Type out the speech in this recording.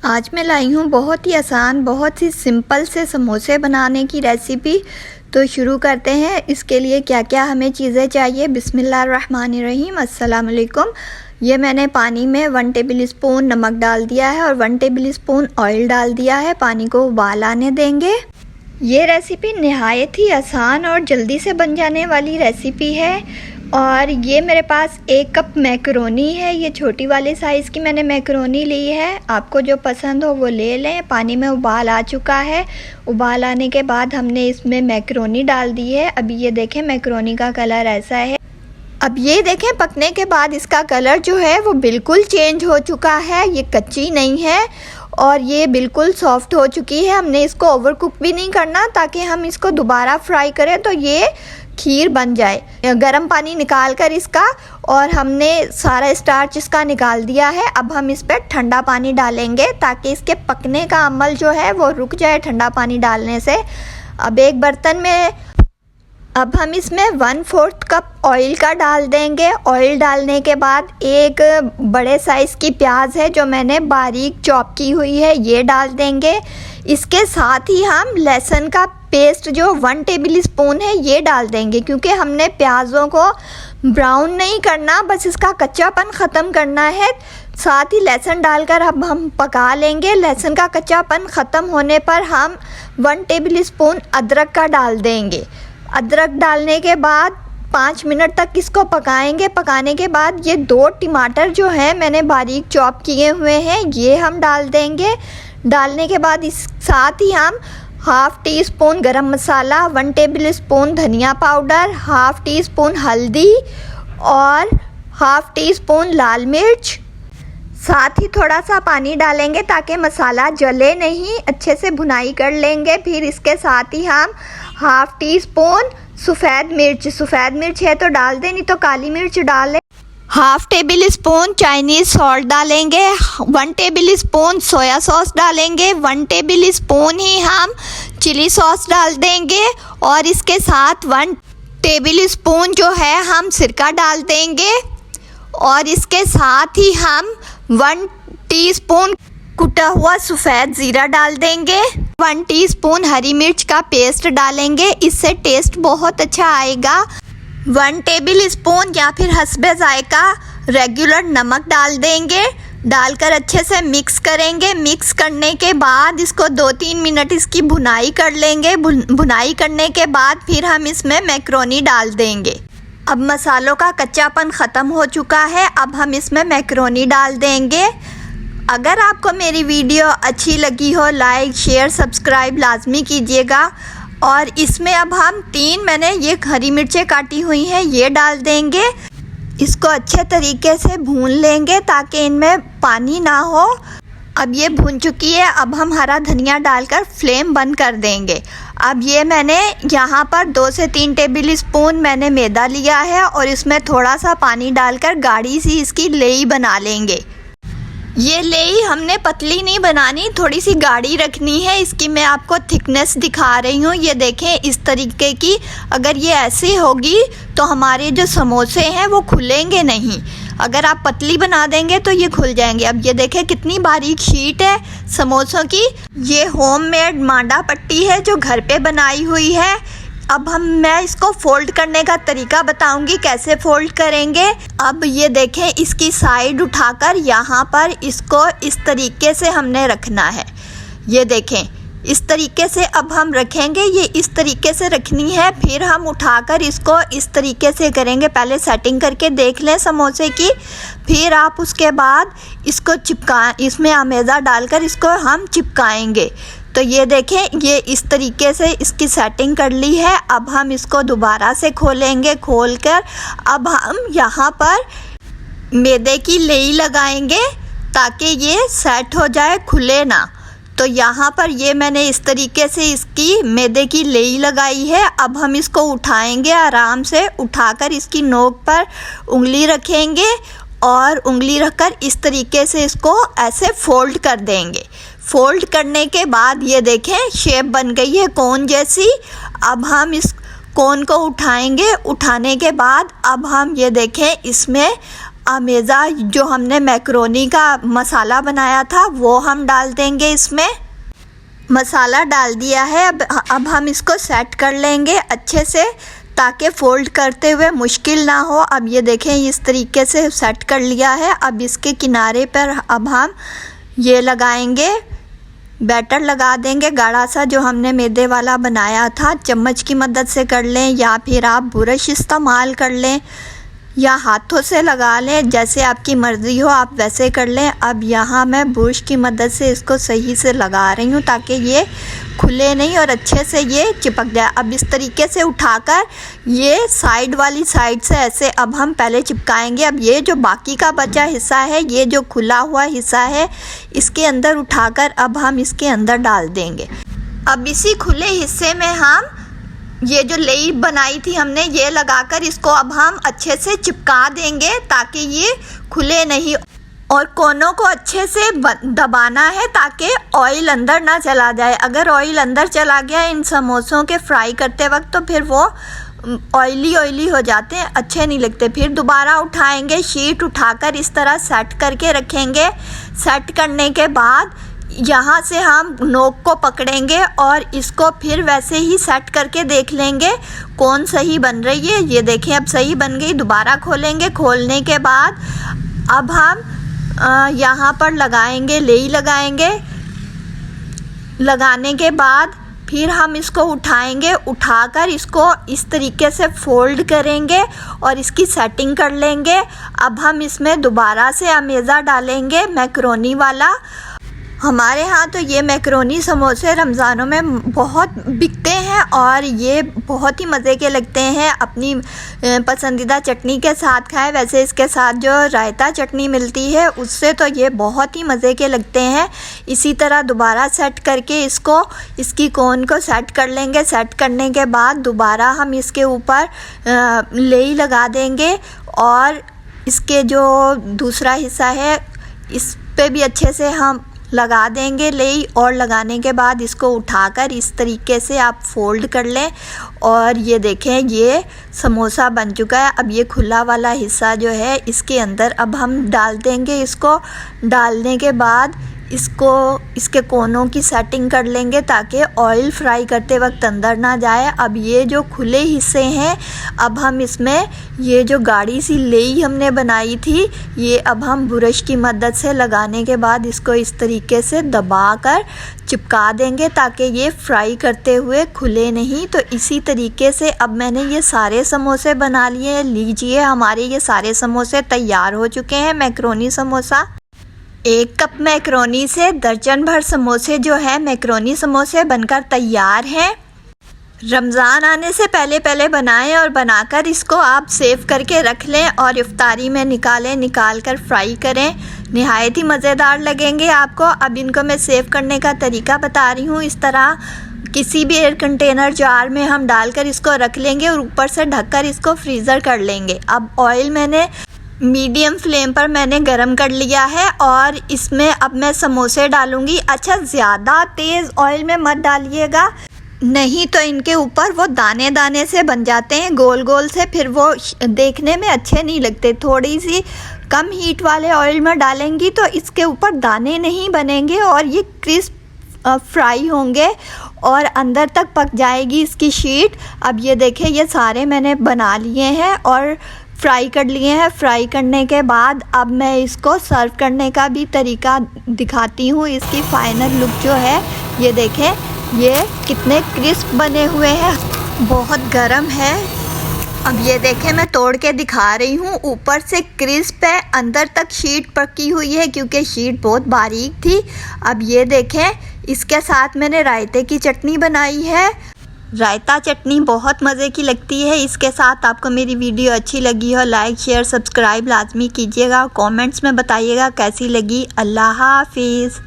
आज मैं लाई हूँ बहुत ही आसान, बहुत ही सिंपल से समोसे बनाने की रेसिपी। तो शुरू करते हैं। इसके लिए क्या क्या हमें चीज़ें चाहिए। बिस्मिल्लाहिर्रहमानिर्रहीम। अस्सलाम वालेकुम। ये मैंने पानी में 1 टेबल स्पून नमक डाल दिया है और 1 टेबल स्पून ऑयल डाल दिया है। पानी को उबाल आने देंगे। ये रेसिपी नहायत ही आसान और जल्दी से बन जाने वाली रेसिपी है। और ये मेरे पास 1 कप मैकरोनी है। ये छोटी वाली साइज़ की मैंने मैकरोनी ली है। आपको जो पसंद हो वो ले लें। पानी में उबाल आ चुका है। उबाल आने के बाद हमने इसमें मैकरोनी डाल दी है। अभी ये देखें मैकरोनी का कलर ऐसा है। अब ये देखें पकने के बाद इसका कलर जो है वो बिल्कुल चेंज हो चुका है। ये कच्ची नहीं है और ये बिल्कुल सॉफ्ट हो चुकी है। हमने इसको ओवर कुक भी नहीं करना ताकि हम इसको दोबारा फ्राई करें तो ये खीर बन जाए। गर्म पानी निकाल कर इसका और हमने सारा स्टार्च इसका निकाल दिया है। अब हम इस पर ठंडा पानी डालेंगे ताकि इसके पकने का अमल जो है वो रुक जाए ठंडा पानी डालने से। अब एक बर्तन में अब हम इसमें 1/4 कप ऑयल का डाल देंगे। ऑयल डालने के बाद एक बड़े साइज़ की प्याज है जो मैंने बारीक चॉप की हुई है, ये डाल देंगे। इसके साथ ही हम लहसुन का पेस्ट जो 1 टेबल स्पून है ये डाल देंगे, क्योंकि हमने प्याज़ों को ब्राउन नहीं करना, बस इसका कच्चापन ख़त्म करना है। साथ ही लहसुन डालकर अब हम पका लेंगे। लहसुन का कच्चापन ख़त्म होने पर हम 1 टेबल स्पून अदरक का डाल देंगे। अदरक डालने के बाद 5 मिनट तक इसको पकाएंगे। पकाने के बाद ये 2 टमाटर जो हैं मैंने बारीक चॉप किए हुए हैं ये हम डाल देंगे। डालने के बाद इस साथ ही हम 1/2 टी स्पून गरम मसाला, 1 टेबल स्पून धनिया पाउडर, 1/2 टी स्पून हल्दी और 1/2 टी स्पून लाल मिर्च, साथ ही थोड़ा सा पानी डालेंगे ताकि मसाला जले नहीं, अच्छे से भुनाई कर लेंगे। फिर इसके साथ ही हम 1/2 टी स्पून सफ़ेद मिर्च है तो डाल दें, नहीं तो काली मिर्च डालें। 1/2 टेबल स्पून चाइनीज़ सॉल्ट डालेंगे। 1 टेबल स्पून सोया सॉस डालेंगे। 1 टेबल स्पून ही हम चिली सॉस डाल देंगे और इसके साथ 1 टेबल स्पून जो है हम सिरका डाल देंगे और इसके साथ ही हम 1 टीस्पून कुटा हुआ सफ़ेद ज़ीरा डाल देंगे। 1 टीस्पून हरी मिर्च का पेस्ट डालेंगे, इससे टेस्ट बहुत अच्छा आएगा। 1 टेबल स्पून या फिर हस्बे जायका रेगुलर नमक डाल देंगे। डालकर अच्छे से मिक्स करेंगे। मिक्स करने के बाद इसको 2-3 मिनट इसकी भुनाई कर लेंगे। भुनाई करने के बाद फिर हम इसमें मैकरोनी डाल देंगे। अब मसालों का कच्चापन ख़त्म हो चुका है। अब हम इसमें मैकरोनी डाल देंगे। अगर आपको मेरी वीडियो अच्छी लगी हो लाइक शेयर सब्सक्राइब लाजमी कीजिएगा। और इसमें अब हम 3 मैंने ये हरी मिर्चें काटी हुई हैं ये डाल देंगे। इसको अच्छे तरीके से भून लेंगे ताकि इनमें पानी ना हो। अब ये भून चुकी है। अब हम हरा धनिया डालकर फ्लेम बंद कर देंगे। अब ये मैंने यहाँ पर 2 से 3 टेबल स्पून मैंने मैदा लिया है और इसमें थोड़ा सा पानी डालकर गाढ़ी सी इसकी लेई बना लेंगे। ये लेई हमने पतली नहीं बनानी, थोड़ी सी गाढ़ी रखनी है। इसकी मैं आपको थिकनेस दिखा रही हूँ। ये देखें इस तरीके की। अगर ये ऐसी होगी तो हमारे जो समोसे हैं वो खुलेंगे नहीं। अगर आप पतली बना देंगे तो ये खुल जाएंगे। अब ये देखें कितनी बारीक शीट है समोसों की। ये होममेड मांडा पट्टी है जो घर पे बनाई हुई है। अब मैं इसको फ़ोल्ड करने का तरीका बताऊंगी कैसे फ़ोल्ड करेंगे। अब ये देखें इसकी साइड उठाकर यहाँ पर इसको इस तरीके से हमने रखना है। ये देखें इस तरीके से अब हम रखेंगे। ये इस तरीके से रखनी है। फिर हम उठाकर इसको इस तरीके से करेंगे। पहले सेटिंग करके देख लें समोसे की। फिर आप उसके बाद इसको इसमें मैदा डालकर इसको हम चिपकाएंगे। तो ये देखें ये इस तरीके से इसकी सेटिंग कर ली है। अब हम इसको दोबारा से खोलेंगे। खोलकर अब हम यहाँ पर मैदे की लेई लगाएंगे ताकि ये सेट हो जाए, खुले ना। तो यहाँ पर ये मैंने इस तरीके से इसकी मैदे की लेई लगाई है। अब हम इसको उठाएंगे आराम से। उठाकर इसकी नोक पर उंगली रखेंगे और उंगली रखकर इस तरीके से इसको ऐसे फोल्ड कर देंगे। फोल्ड करने के बाद ये देखें शेप बन गई है कोन जैसी। अब हम इस कोन को उठाएंगे। उठाने के बाद अब हम ये देखें इसमें अमेज़ा जो हमने मैक्रोनी का मसाला बनाया था वो हम डाल देंगे इसमें। मसाला डाल दिया है। अब हम इसको सेट कर लेंगे अच्छे से ताकि फ़ोल्ड करते हुए मुश्किल ना हो। अब ये देखें इस तरीके से सेट कर लिया है। अब इसके किनारे पर अब हम ये लगाएंगे, बैटर लगा देंगे गाढ़ा सा जो हमने मैदे वाला बनाया था। चम्मच की मदद से कर लें या फिर आप ब्रश इस्तेमाल कर लें या हाथों से लगा लें, जैसे आपकी मर्ज़ी हो आप वैसे कर लें। अब यहाँ मैं ब्रश की मदद से इसको सही से लगा रही हूँ ताकि ये खुले नहीं और अच्छे से ये चिपक जाए। अब इस तरीके से उठाकर ये साइड वाली साइड से ऐसे अब हम पहले चिपकाएंगे। अब ये जो बाकी का बचा हिस्सा है, ये जो खुला हुआ हिस्सा है, इसके अंदर उठाकर अब हम इसके अंदर डाल देंगे। अब इसी खुले हिस्से में हम ये जो लेई बनाई थी हमने, ये लगाकर इसको अब हम अच्छे से चिपका देंगे ताकि ये खुले नहीं। और कोनों को अच्छे से दबाना है ताकि ऑयल अंदर ना चला जाए। अगर ऑयल अंदर चला गया इन समोसों के फ्राई करते वक्त तो फिर वो ऑयली हो जाते हैं, अच्छे नहीं लगते। फिर दोबारा उठाएंगे, शीट उठाकर इस तरह सेट करके रखेंगे। सेट करने के बाद यहाँ से हम नोक को पकड़ेंगे और इसको फिर वैसे ही सेट करके देख लेंगे कौन सही बन रही है। ये देखें अब सही बन गई। दोबारा खोलेंगे। खोलने के बाद अब हम यहाँ पर लगाएंगे, लेई लगाएंगे। लगाने के बाद फिर हम इसको उठाएंगे, उठाकर इसको इस तरीके से फोल्ड करेंगे और इसकी सेटिंग कर लेंगे। अब हम इसमें दोबारा से अमेज़ा डालेंगे मैक्रोनी वाला। हमारे यहाँ तो ये मैक्रोनी समोसे रमज़ानों में बहुत बिकते हैं और ये बहुत ही मज़े के लगते हैं। अपनी पसंदीदा चटनी के साथ खाएं। वैसे इसके साथ जो रायता चटनी मिलती है उससे तो ये बहुत ही मज़े के लगते हैं। इसी तरह दोबारा सेट करके इसको, इसकी कोन को सेट कर लेंगे। सेट करने के बाद दोबारा हम इसके ऊपर लेई लगा देंगे और इसके जो दूसरा हिस्सा है इस पे भी अच्छे से हम लगा देंगे लेई। और लगाने के बाद इसको उठाकर इस तरीके से आप फोल्ड कर लें और ये देखें ये समोसा बन चुका है। अब ये खुला वाला हिस्सा जो है इसके अंदर अब हम डाल देंगे। इसको डालने के बाद इसको इसके कोनों की सेटिंग कर लेंगे ताकि ऑयल फ्राई करते वक्त अंदर ना जाए। अब ये जो खुले हिस्से हैं अब हम इसमें ये जो गाढ़ी सी लेई हमने बनाई थी ये अब हम ब्रश की मदद से लगाने के बाद इसको इस तरीके से दबाकर चिपका देंगे ताकि ये फ्राई करते हुए खुले नहीं। तो इसी तरीके से अब मैंने ये सारे समोसे बना लिए। लीजिए हमारे ये सारे समोसे तैयार हो चुके हैं। मैक्रोनी समोसा, 1 कप मैक्रोनी से दर्जन भर समोसे जो है मैक्रोनी समोसे बनकर तैयार हैं। रमज़ान आने से पहले बनाएं और बनाकर इसको आप सेव करके रख लें और इफ्तारी में निकाल कर फ्राई करें। निहायत ही मज़ेदार लगेंगे आपको। अब इनको मैं सेव करने का तरीका बता रही हूँ। इस तरह किसी भी एयर कंटेनर जार में हम डालकर इसको रख लेंगे और ऊपर से ढककर इसको फ्रीज़र कर लेंगे। अब ऑयल मैंने मीडियम फ्लेम पर मैंने गरम कर लिया है और इसमें अब मैं समोसे डालूंगी। अच्छा, ज़्यादा तेज़ ऑयल में मत डालिएगा, नहीं तो इनके ऊपर वो दाने दाने से बन जाते हैं गोल गोल से, फिर वो देखने में अच्छे नहीं लगते। थोड़ी सी कम हीट वाले ऑयल में डालेंगी तो इसके ऊपर दाने नहीं बनेंगे और ये क्रिस्प फ्राई होंगे और अंदर तक पक जाएगी इसकी शीट। अब ये देखें ये सारे मैंने बना लिए हैं और फ्राई कर लिए हैं। फ्राई करने के बाद अब मैं इसको सर्व करने का भी तरीका दिखाती हूँ। इसकी फाइनल लुक जो है ये देखें ये कितने क्रिस्प बने हुए हैं, बहुत गर्म है। अब ये देखें मैं तोड़ के दिखा रही हूँ। ऊपर से क्रिस्प है, अंदर तक शीट पकी हुई है क्योंकि शीट बहुत बारीक थी। अब ये देखें इसके साथ मैंने रायते की चटनी बनाई है। रायता चटनी बहुत मज़े की लगती है। इसके साथ आपको मेरी वीडियो अच्छी लगी हो लाइक शेयर सब्सक्राइब लाजमी कीजिएगा। कमेंट्स में बताइएगा कैसी लगी। अल्लाह हाफिज़।